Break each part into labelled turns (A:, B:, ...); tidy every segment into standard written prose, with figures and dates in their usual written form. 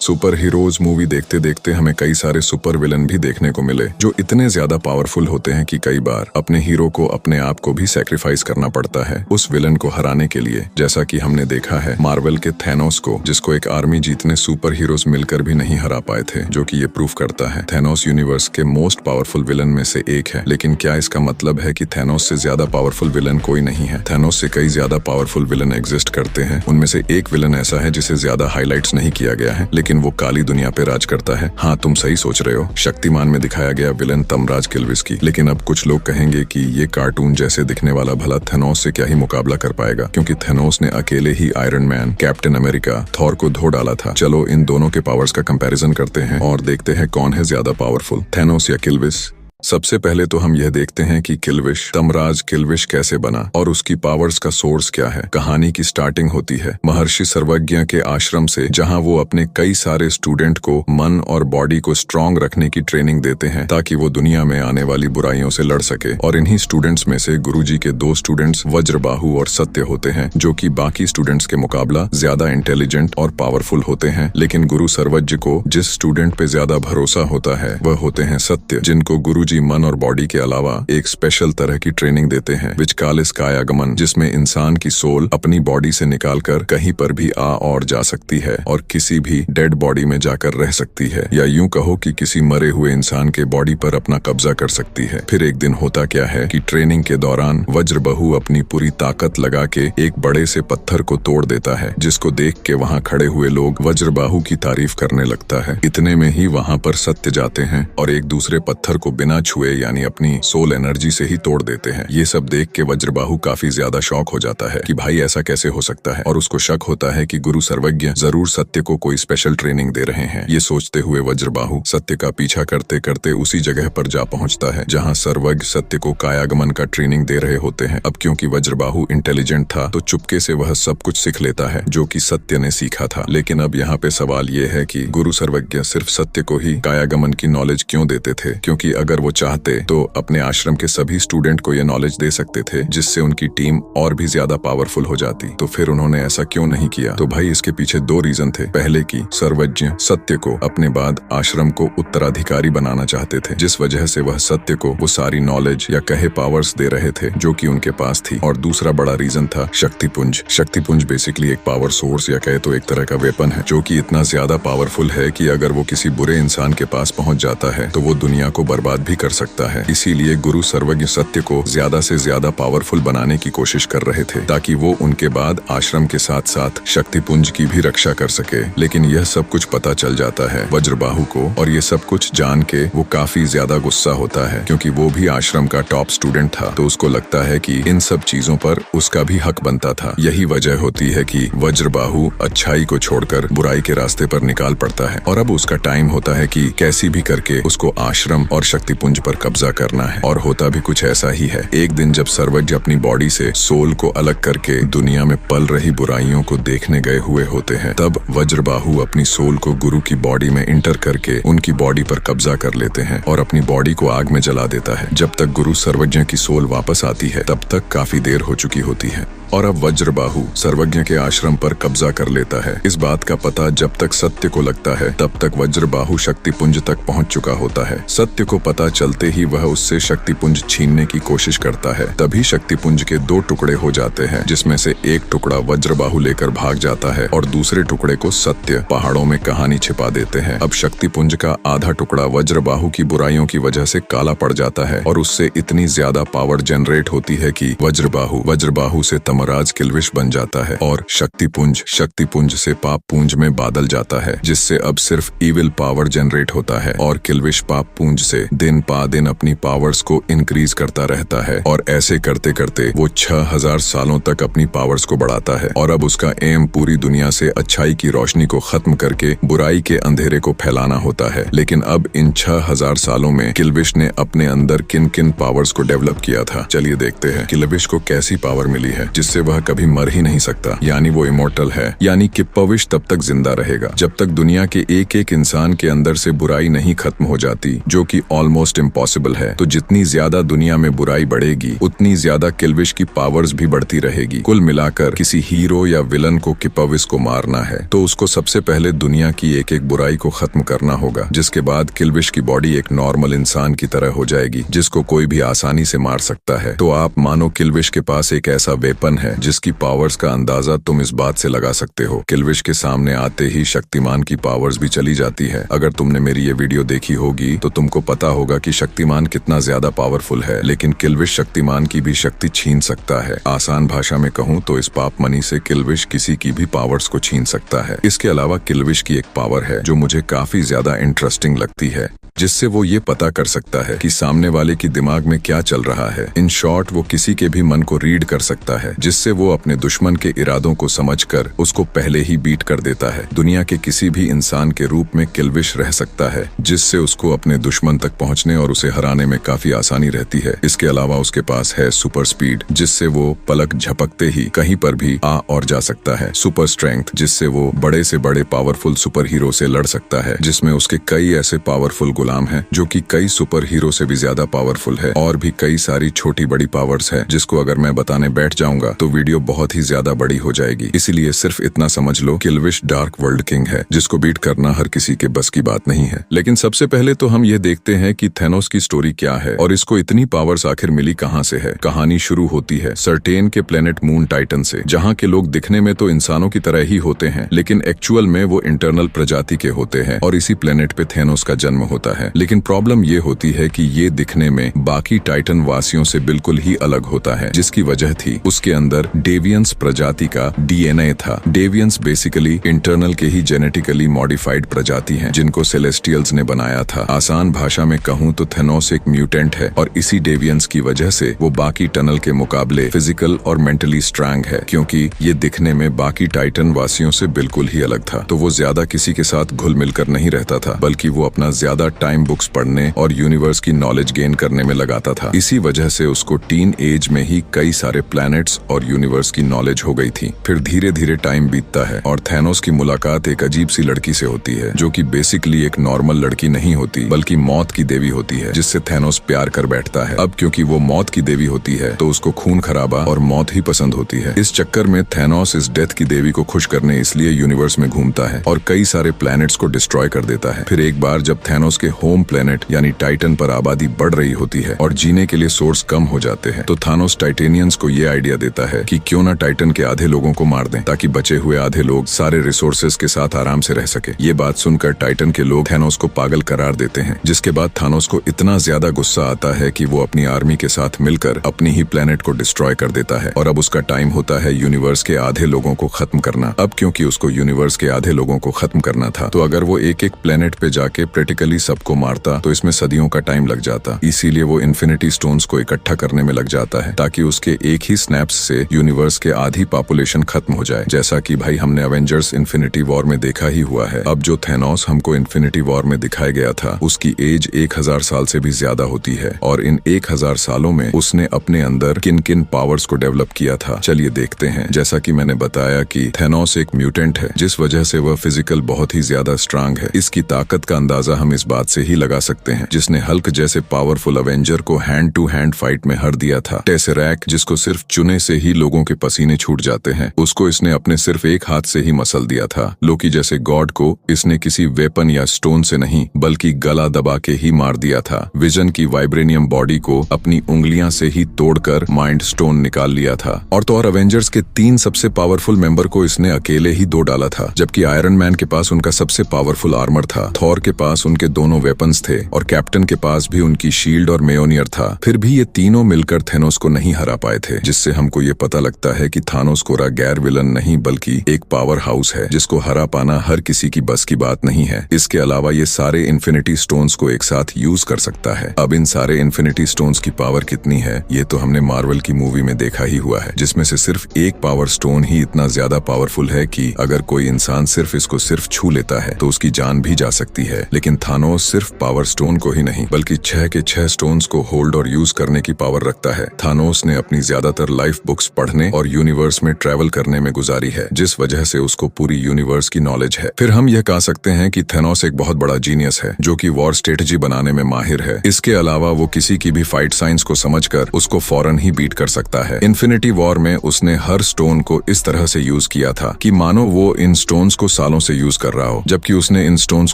A: Super heroes movie देखते देखते हमें कई सारे सुपर विलन भी देखने को मिले जो इतने ज्यादा पावरफुल होते हैं कि कई बार अपने हीरो को अपने आप को भी सैक्रिफाइस करना पड़ता है उस विलन को हराने के लिए। जैसा कि हमने देखा है मार्वल के थैनोस को, जिसको एक आर्मी जीतने सुपर हीरोज मिलकर भी नहीं हरा पाए थे, जो कि ये प्रूफ करता है थैनोस यूनिवर्स के मोस्ट पावरफुल विलन में से एक है। लेकिन क्या इसका मतलब है कि थैनोस से ज्यादा पावरफुल विलन कोई नहीं है? थैनोस से कई ज्यादा पावरफुल विलन एग्जिस्ट करते हैं। उनमें से एक विलन ऐसा है जिसे ज्यादा हाईलाइट्स नहीं किया गया है, लेकिन वो काली दुनिया पे राज करता है। हाँ, तुम सही सोच रहे हो, शक्तिमान में दिखाया गया विलन तमराज किल्विस्की। लेकिन अब कुछ लोग कहेंगे कि ये कार्टून जैसे दिखने वाला भला थैनोस से क्या ही मुकाबला कर पाएगा, क्योंकि थैनोस ने अकेले ही Iron Man, Captain America, Thor को धो डाला था। चलो इन दोनों के पावर्स का कंपैरिजन करते हैं और देखते हैं कौन है ज्यादा पावरफुल, थैनोस या किल्विस। सबसे पहले तो हम यह देखते हैं कि किल्विश तमराज किल्विश कैसे बना और उसकी पावर्स का सोर्स क्या है। कहानी की स्टार्टिंग होती है महर्षि सर्वज्ञ के आश्रम से, जहां वो अपने कई सारे स्टूडेंट को मन और बॉडी को स्ट्रांग रखने की ट्रेनिंग देते हैं ताकि वो दुनिया में आने वाली बुराइयों से लड़ सके। और इन्हीं स्टूडेंट्स में से गुरुजी के दो स्टूडेंट्स वज्रबाहु और सत्य होते हैं, जो कि बाकी स्टूडेंट्स के मुकाबला ज्यादा इंटेलिजेंट और पावरफुल होते हैं। लेकिन गुरु सर्वज्ञ को जिस स्टूडेंट पे ज्यादा भरोसा होता है वह होते हैं सत्य, जिनको गुरुजी मन और बॉडी के अलावा एक स्पेशल तरह की ट्रेनिंग देते हैं, विचकालिस कायागमन, जिसमें इंसान की सोल अपनी बॉडी से निकालकर कहीं पर भी आ और जा सकती है और किसी भी डेड बॉडी में जाकर रह सकती है, या यूं कहो कि किसी मरे हुए इंसान के बॉडी पर अपना कब्जा कर सकती है। फिर एक दिन होता क्या है कि ट्रेनिंग के दौरान वज्रबाहु अपनी पूरी ताकत लगा के एक बड़े से पत्थर को तोड़ देता है, जिसको देख के वहाँ खड़े हुए लोग वज्रबाहु की तारीफ करने लगता है। इतने में ही वहाँ पर सत्य जाते हैं और एक दूसरे पत्थर को बिना छुए यानी अपनी सोल एनर्जी से ही तोड़ देते हैं। ये सब देख के वज्रबाहु काफी ज्यादा शॉक हो जाता है कि भाई ऐसा कैसे हो सकता है, और उसको शक होता है कि गुरु सर्वज्ञ जरूर सत्य को कोई स्पेशल ट्रेनिंग दे रहे हैं। ये सोचते हुए वज्रबाहु सत्य का पीछा करते करते उसी जगह पर जा पहुंचता है जहां सर्वज्ञ सत्य को कायागमन का ट्रेनिंग दे रहे होते हैं। अब क्योंकि वज्रबाहु इंटेलिजेंट था तो चुपके से वह सब कुछ सीख लेता है जो कि सत्य ने सीखा था। लेकिन अब यहाँ पे सवाल ये है कि गुरु सर्वज्ञ सिर्फ सत्य को ही कायागमन की नॉलेज क्यों देते थे? क्योंकि अगर वो चाहते तो अपने आश्रम के सभी स्टूडेंट को ये नॉलेज दे सकते थे, जिससे उनकी टीम और भी ज्यादा पावरफुल हो जाती। तो फिर उन्होंने ऐसा क्यों नहीं किया? तो भाई इसके पीछे दो रीजन थे। पहले की सर्वज्ञ सत्य को अपने बाद आश्रम को उत्तराधिकारी बनाना चाहते थे, जिस वजह से वह सत्य को वो सारी नॉलेज या कहे पावर्स दे रहे थे जो कि उनके पास थी। और दूसरा बड़ा रीजन था शक्तिपुंज। शक्तिपुंज बेसिकली एक पावर सोर्स या कहे तो एक तरह का वेपन है, जो कि इतना ज्यादा पावरफुल है कि अगर वो किसी बुरे इंसान के पास पहुंच जाता है तो वो दुनिया को बर्बाद भी कर सकता है। इसीलिए गुरु सर्वज्ञ सत्य को ज्यादा से ज्यादा पावरफुल बनाने की कोशिश कर रहे थे ताकि वो उनके बाद आश्रम के साथ साथ शक्तिपुंज की भी रक्षा कर सके। लेकिन यह सब कुछ पता चल जाता है वज्रबाहु को, और ये सब कुछ जान के वो काफी ज्यादा गुस्सा होता है, क्योंकि वो भी आश्रम का टॉप स्टूडेंट था। तो उसको लगता है कि इन सब चीजों पर उसका भी हक बनता था। यही वजह होती है कि वज्रबाहु अच्छाई को छोड़कर बुराई के रास्ते पर निकाल पड़ता है। और अब उसका टाइम होता है कि कैसी भी करके उसको आश्रम और शक्तिपुंज पर कब्जा करना है। और होता भी कुछ ऐसा ही है। एक दिन जब सर्वज्ञ अपनी बॉडी से सोल को अलग करके दुनिया में पल रही बुराइयों को देखने गए हुए होते हैं, तब वज्रबाहु अपनी सोल को गुरु की बॉडी में इंटर करके उनकी बॉडी पर कब्जा कर लेते हैं और अपनी बॉडी को आग में जला देता है। जब तक गुरु सर्वज्ञ की सोल वापस आती है तब तक काफी देर हो चुकी होती है। और अब वज्रबाहु सर्वज्ञ के आश्रम पर कब्जा कर लेता है। इस बात का पता जब तक सत्य को लगता है तब तक वज्रबाहु शक्तिपुंज तक पहुंच चुका होता है। सत्य को पता चलते ही वह उससे शक्तिपुंज छीनने की कोशिश करता है। तभी शक्तिपुंज के दो टुकड़े हो जाते हैं, जिसमें से एक टुकड़ा वज्रबाहु लेकर भाग जाता है और दूसरे टुकड़े को सत्य पहाड़ों में कहानी छिपा देते हैं। अब शक्तिपुंज का आधा टुकड़ा वज्रबाहु की बुराइयों की वजह से काला पड़ जाता है और उससे इतनी ज्यादा पावर जनरेट होती है कि वज्रबाहु से तमराज किल्विश बन जाता है और शक्तिपुंज से पाप पुंज में बादल जाता है, जिससे अब सिर्फ इविल पावर जनरेट होता है। और किल्विश पाप पुंज से दिन पा दिन अपनी पावर्स को इंक्रीज करता रहता है और ऐसे करते करते वो 6000 सालों तक अपनी पावर्स को बढ़ाता है। और अब उसका एम पूरी दुनिया से अच्छाई की रोशनी को खत्म करके बुराई के अंधेरे को फैलाना होता है। लेकिन अब इन 6000 सालों में किल्विश ने अपने अंदर किन किन पावर्स को डेवलप किया था। चलिए देखते हैं किल्विश को कैसी पावर मिली है जिससे जिससे वह कभी मर ही नहीं सकता, यानी वो इमोर्टल है, यानी कि भविष्य तब तक जिंदा रहेगा जब तक दुनिया के एक एक इंसान के अंदर से बुराई नहीं खत्म हो जाती, जो कि ऑलमोस्ट इम्पॉसिबल है। तो जितनी ज्यादा दुनिया में बुराई बढ़ेगी उतनी ज्यादा किल्विश की पावर्स भी बढ़ती रहेगी। कुल मिलाकर किसी हीरो या विलन को किल्विश को मारना है तो उसको सबसे पहले दुनिया की एक एक बुराई को खत्म करना होगा, जिसके बाद किल्विश की बॉडी एक नॉर्मल इंसान की तरह हो जाएगी जिसको कोई भी आसानी से मार सकता है। तो आप मानो किल्विश के पास एक ऐसा वेपन है जिसकी पावर्स का अंदाजा तुम इस बात से लगा सकते हो। किल्विश के सामने आते ही शक्तिमान की पावर्स भी चली जाती है। अगर तुमने मेरी ये वीडियो देखी होगी तो तुमको पता होगा कि शक्तिमान कितना ज्यादा पावरफुल है, लेकिन किल्विश शक्तिमान की भी शक्ति छीन सकता है। आसान भाषा में कहूँ तो इस पाप मनी से किल्विश किसी की भी पावर्स को छीन सकता है। इसके अलावा किल्विश की एक पावर है जो मुझे काफी ज्यादा इंटरेस्टिंग लगती है, जिससे वो ये पता कर सकता है कि सामने वाले की दिमाग में क्या चल रहा है। इन शॉर्ट वो किसी के भी मन को रीड कर सकता है, जिससे वो अपने दुश्मन के इरादों को समझकर उसको पहले ही बीट कर देता है। दुनिया के किसी भी इंसान के रूप में किल्विश रह सकता है, जिससे उसको अपने दुश्मन तक पहुंचने और उसे हराने में काफी आसानी रहती है। इसके अलावा उसके पास है सुपर स्पीड, जिससे वो पलक झपकते ही कहीं पर भी आ और जा सकता है। सुपर स्ट्रेंथ, जिससे वो बड़े से बड़े पावरफुल सुपर हीरो से लड़ सकता है, जिसमें उसके कई ऐसे पावरफुल गुलाम है जो कि कई सुपर हीरो से भी ज्यादा पावरफुल है। और भी कई सारी छोटी बड़ी पावर्स है जिसको अगर मैं बताने बैठ जाऊंगा तो वीडियो बहुत ही ज्यादा बड़ी हो जाएगी। इसीलिए सिर्फ इतना समझ लो, किल्विश डार्क वर्ल्ड किंग है जिसको बीट करना हर किसी के बस की बात नहीं है। लेकिन सबसे पहले तो हम ये देखते हैं कि थैनोस की स्टोरी क्या है और इसको इतनी पावर्स आखिर मिली कहाँ से है। कहानी शुरू होती है सर्टेन के प्लेनेट मून टाइटन से, जहाँ के लोग दिखने में तो इंसानों की तरह ही होते हैं, लेकिन एक्चुअल में वो इंटरनल प्रजाति के होते हैं। और इसी प्लेनेट पे थैनोस का जन्म होता है। लेकिन प्रॉब्लम ये होती है कि ये दिखने में बाकी टाइटन वासियों से बिल्कुल ही अलग होता है, जिसकी वजह थी उसके अंदर डेवियंस प्रजाति का डीएनए था। डेवियंस बेसिकली इंटरनल के ही जेनेटिकली मॉडिफाइड प्रजाति हैं, जिनको सेलेस्टियल्स ने बनाया था। आसान भाषा में कहूँ तो थैनोस एक म्यूटेंट है और इसी डेवियंस की वजह से वो बाकी टनल के मुकाबले फिजिकल और मेंटली स्ट्रांग है, क्योंकि ये दिखने में बाकी टाइटन वासियों से बिल्कुल ही अलग था। तो वो ज्यादा किसी के साथ घुल मिलकर नहीं रहता था, बल्कि वो अपना ज्यादा टाइम बुक्स पढ़ने और यूनिवर्स की नॉलेज गेन करने में लगाता था। इसी वजह से उसको टीन एज में ही कई सारे प्लैनेट्स और यूनिवर्स की नॉलेज हो गई थी। फिर धीरे धीरे टाइम बीतता है और थैनोस की मुलाकात एक अजीब सी लड़की से होती है, जो कि बेसिकली एक नॉर्मल लड़की नहीं होती बल्कि मौत की देवी होती है, जिससे थैनोस प्यार कर बैठता है। अब क्योंकि वो मौत की देवी होती है तो उसको खून खराबा और मौत ही पसंद होती है। इस चक्कर में थैनोस इस डेथ की देवी को खुश करने इसलिए यूनिवर्स में घूमता है और कई सारे प्लैनेट्स को डिस्ट्रॉय कर देता है। फिर एक बार जब थैनोस के होम प्लेनेट यानी टाइटन पर आबादी बढ़ रही होती है और जीने के लिए सोर्स कम हो जाते हैं, तो थानोस टाइटेनियंस को ये आइडिया देता है कि क्यों ना टाइटन के आधे लोगों को मार दें, ताकि बचे हुए आधे लोग सारे रिसोर्सेज के साथ आराम से रह सके। ये बात सुनकर टाइटन के लोग थैनोस को पागल करार देते हैं, जिसके बाद थानोस को इतना ज्यादा गुस्सा आता है कि वो अपनी आर्मी के साथ मिलकर अपनी ही प्लेनेट को डिस्ट्रॉय कर देता है। और अब उसका टाइम होता है यूनिवर्स के आधे लोगों को खत्म करना। अब क्योंकि उसको यूनिवर्स के आधे लोगों को खत्म करना था, तो अगर वो एक एक प्लेनेट पे जाके प्रैक्टिकली सबको मारता तो इसमें सदियों का टाइम लग जाता। इसीलिए वो इन्फिनिटी स्टोन्स को इकट्ठा करने में लग जाता है, ताकि उसके एक ही स्नैप्स से यूनिवर्स के आधी पॉपुलेशन खत्म हो जाए, जैसा कि भाई हमने एवेंजर्स इन्फिनिटी वॉर में देखा ही हुआ है। अब जो थैनोस हमको इन्फिनिटी वॉर में दिखाया गया था, उसकी एज 1000 साल से भी ज्यादा होती है और इन 1000 सालों में उसने अपने अंदर किन किन पावर्स को डेवलप किया था, चलिए देखते हैं। जैसा कि मैंने बताया कि थैनोस एक म्यूटेंट है, जिस वजह से वह फिजिकल बहुत ही ज्यादा स्ट्रांग है। इसकी ताकत का अंदाजा हम इस बात से ही लगा सकते हैं, जिसने हल्क जैसे पावरफुल अवेंजर को हैंड टू हैंड फाइट में हर दिया था। टेसेरैक्ट, जिसको सिर्फ चुने से ही लोगों के पसीने छूट जाते हैं, उसको इसने अपने सिर्फ एक हाथ से ही मसल दिया था। लोकी जैसे गॉड को इसने किसी वेपन या स्टोन से नहीं बल्कि गला दबा के ही मार दिया था। विजन की वाइब्रेनियम बॉडी को अपनी उंगलियां से ही तोड़कर माइंड स्टोन निकाल लिया था। और तो और अवेंजर्स के 3 सबसे पावरफुल मेंबर को इसने अकेले ही दो डाला था, जबकि आयरन मैन के पास उनका सबसे पावरफुल आर्मर था, थॉर के पास उनके दोनों वेपन्स थे और कैप्टन के पास भी उनकी शील्ड और मेयोनियर था। फिर भी ये तीनों मिलकर थैनोस को नहीं हरा पाए थे, जिससे हमको ये पता लगता है कि थानोस कोरा गैर विलन नहीं बल्कि एक पावर हाउस है, जिसको हरा पाना हर किसी की बस की बात नहीं है। इसके अलावा ये सारे इन्फिनिटी स्टोन्स को एक साथ यूज कर सकता है। अब इन सारे इन्फिनिटी स्टोन्स की पावर कितनी है ये तो हमने मार्वल की मूवी में देखा ही हुआ है, जिसमें से सिर्फ एक पावर स्टोन ही इतना ज्यादा पावरफुल है कि अगर कोई इंसान सिर्फ इसको सिर्फ छू लेता है तो उसकी जान भी जा सकती है। लेकिन थानोस सिर्फ पावर स्टोन को ही नहीं बल्कि 6 के 6 स्टोन्स को होल्ड और यूज करने की पावर रखता है। थानोस ने अपनी ज्यादातर लाइफ बुक्स बुक्स पढ़ने और यूनिवर्स में ट्रैवल करने में गुजारी है, जिस वजह से उसको पूरी यूनिवर्स की नॉलेज है। फिर हम यह कह सकते हैं कि थेनोस एक बहुत बड़ा जीनियस है जो कि वॉर स्ट्रेटेजी बनाने में माहिर है। इसके अलावा वो किसी की भी फाइट साइंस को समझकर उसको फौरन ही बीट कर सकता है। इन्फिनिटी वॉर में उसने हर स्टोन को इस तरह से यूज किया था कि मानो वो इन स्टोन्स को सालों से यूज कर रहा हो, जबकि उसने इन स्टोन्स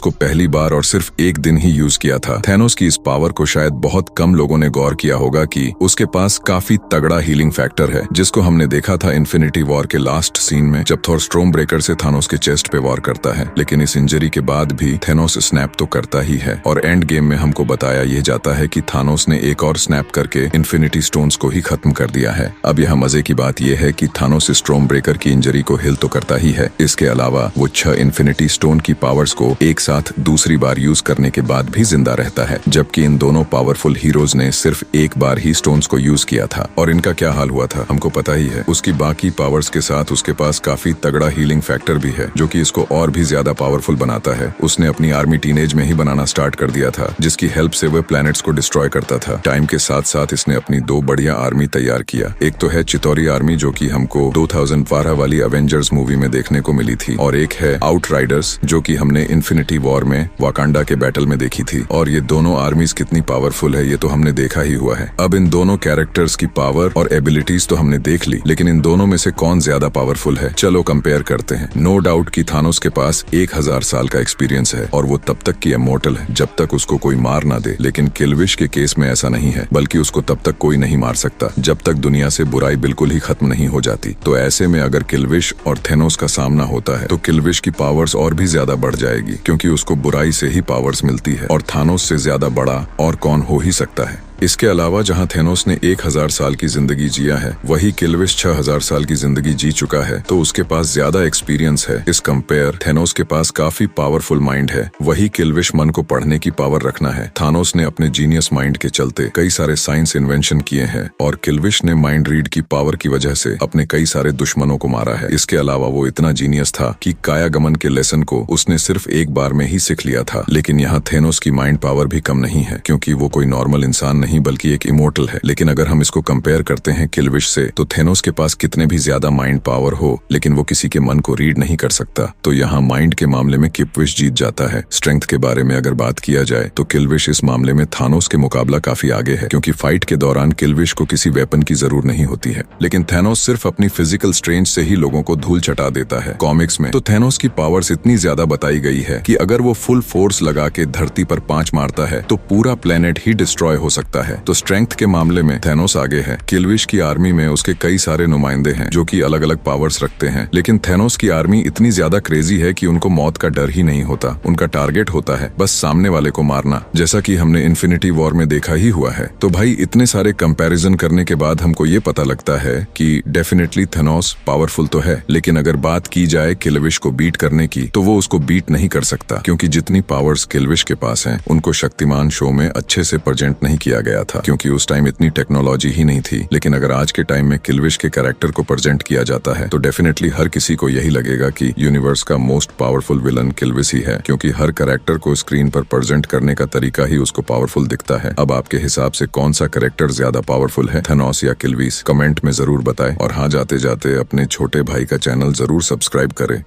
A: को पहली बार और सिर्फ एक दिन ही यूज किया था। थेनोस की इस पावर को शायद बहुत कम लोगों ने गौर किया होगा कि उसके पास काफी तगड़ा हीलिंग फैक्टर है, जिसको हमने देखा था इन्फिनिटी वॉर के लास्ट सीन में जब थॉर स्टॉर्म ब्रेकर से थानोस के चेस्ट पे वॉर करता है। लेकिन इस इंजरी के बाद भी थेनोस स्नैप तो करता ही है और एंड गेम में हमको बताया यह जाता है कि थानोस ने एक और स्नैप करके इन्फिनिटी स्टोन्स को ही खत्म कर दिया है। अब यहाँ मजे की बात यह है कि थानोस स्टॉर्म ब्रेकर की इंजरी को हिल तो करता ही है, इसके अलावा वो 6 इन्फिनिटी स्टोन की पावर्स को एक साथ दूसरी बार यूज करने के बाद भी जिंदा रहता है, जबकि इन दोनों पावरफुल हीरोज ने सिर्फ एक बार ही स्टोन्स को यूज किया था। और इनका क्या हाल हुआ था हमको पता ही है। उसकी बाकी पावर्स के साथ उसके पास काफी तगड़ा हीलिंग फैक्टर भी है, जो कि इसको और भी ज्यादा पावरफुल बनाता है। उसने अपनी आर्मी टीनेज में ही बनाना स्टार्ट कर दिया था, जिसकी हेल्प से वह प्लैनेट्स को डिस्ट्रॉय करता था। टाइम के साथ साथ इसने अपनी 2 बढ़िया आर्मी तैयार किया। एक तो है चितौरी आर्मी, जो कि हमको 2012 वाली एवेंजर्स मूवी में देखने को मिली थी, और एक है आउटराइडर्स, जो कि हमने इन्फिनिटी वॉर में वाकांडा के बैटल में देखी थी। और ये दोनों आर्मीज कितनी पावरफुल है ये तो हमने देखा ही हुआ है। अब इन दोनों कैरेक्टर्स की पावर और एबिलिटीज तो हमने देख ली, लेकिन इन दोनों में से कौन ज्यादा पावरफुल है, चलो कंपेयर करते हैं। नो डाउट कि थानोस के पास 1000 साल का एक्सपीरियंस है और वो तब तक की इमॉर्टल है जब तक उसको कोई मार ना दे। लेकिन किलविश के केस में ऐसा नहीं है, बल्कि उसको तब तक कोई नहीं मार सकता जब तक दुनिया से बुराई बिल्कुल ही खत्म नहीं हो जाती। तो ऐसे में अगर किलविश और थेनोस का सामना होता है तो किलविश की पावर्स और भी ज्यादा बढ़ जाएगी, क्योंकि उसको बुराई से ही पावर्स मिलती है, और थानोस से ज्यादा बड़ा और कौन हो ही सकता है। इसके अलावा जहां थेनोस ने 1000 साल की जिंदगी जिया है, वही किलविश 6000 साल की जिंदगी जी चुका है, तो उसके पास ज्यादा एक्सपीरियंस है। इस कंपेयर थेनोस के पास काफी पावरफुल माइंड है, वही किलविश मन को पढ़ने की पावर रखना है। थानोस ने अपने जीनियस माइंड के चलते कई सारे साइंस इन्वेंशन किए हैं, और किलविश ने माइंड रीड की पावर की वजह से अपने कई सारे दुश्मनों को मारा है। इसके अलावा वो इतना जीनियस था कि कायागमन के लेसन को उसने सिर्फ एक बार में ही सीख लिया था। लेकिन यहाँ थेनोस की माइंड पावर भी कम नहीं है, क्योंकि वो कोई नॉर्मल इंसान नहीं बल्कि एक इमोर्टल है। लेकिन अगर हम इसको कंपेयर करते हैं किलविश से, तो थेनोस के पास कितने भी ज्यादा माइंड पावर हो, लेकिन वो किसी के मन को रीड नहीं कर सकता। तो यहाँ माइंड के मामले में किलविश जीत जाता है। स्ट्रेंथ के बारे में अगर बात किया जाए तो किलविश इस मामले में थानोस के मुकाबला काफी आगे है, क्योंकि फाइट के दौरान किलविश को किसी वेपन की जरूरत नहीं होती है। लेकिन थेनोस सिर्फ अपनी फिजिकल स्ट्रेंथ से ही लोगों को धूल चटा देता है। कॉमिक्स में तो थेनोस की पावर्स इतनी ज्यादा बताई गई है कि अगर वो फुल फोर्स लगा के धरती पर पांच मारता है तो पूरा प्लेनेट ही डिस्ट्रॉय हो सकता है। तो स्ट्रेंथ के मामले में थेनोस आगे है। किलविश की आर्मी में उसके कई सारे नुमाइंदे हैं जो कि अलग अलग पावर्स रखते हैं, लेकिन थेनोस की आर्मी इतनी ज्यादा क्रेजी है कि उनको मौत का डर ही नहीं होता। उनका टारगेट होता है बस सामने वाले को मारना, जैसा कि हमने इन्फिनिटी वॉर में देखा ही हुआ है। तो भाई इतने सारे कंपैरिजन करने के बाद हमको ये पता लगता है कि डेफिनेटली थेनोस पावरफुल तो है, लेकिन अगर बात की जाए किलविश को बीट करने की तो वो उसको बीट नहीं कर सकता, क्योंकि जितनी पावर्स किलविश के पास हैं उनको शक्तिमान शो में अच्छे से प्रेजेंट नहीं किया गया था, क्योंकि उस टाइम इतनी टेक्नोलॉजी ही नहीं थी। लेकिन अगर आज के टाइम में किलविश के कैरेक्टर को प्रेजेंट किया जाता है तो डेफिनेटली हर किसी को यही लगेगा कि यूनिवर्स का मोस्ट पावरफुल विलन किलविश ही है, क्योंकि हर कैरेक्टर को स्क्रीन पर प्रेजेंट करने का तरीका ही उसको पावरफुल दिखता है। अब आपके हिसाब से कौन सा कैरेक्टर ज्यादा पावरफुल है, थेनोस या किलविश? कमेंट में जरूर बताएं, और हाँ जाते जाते अपने छोटे भाई का चैनल जरूर सब्सक्राइब करें।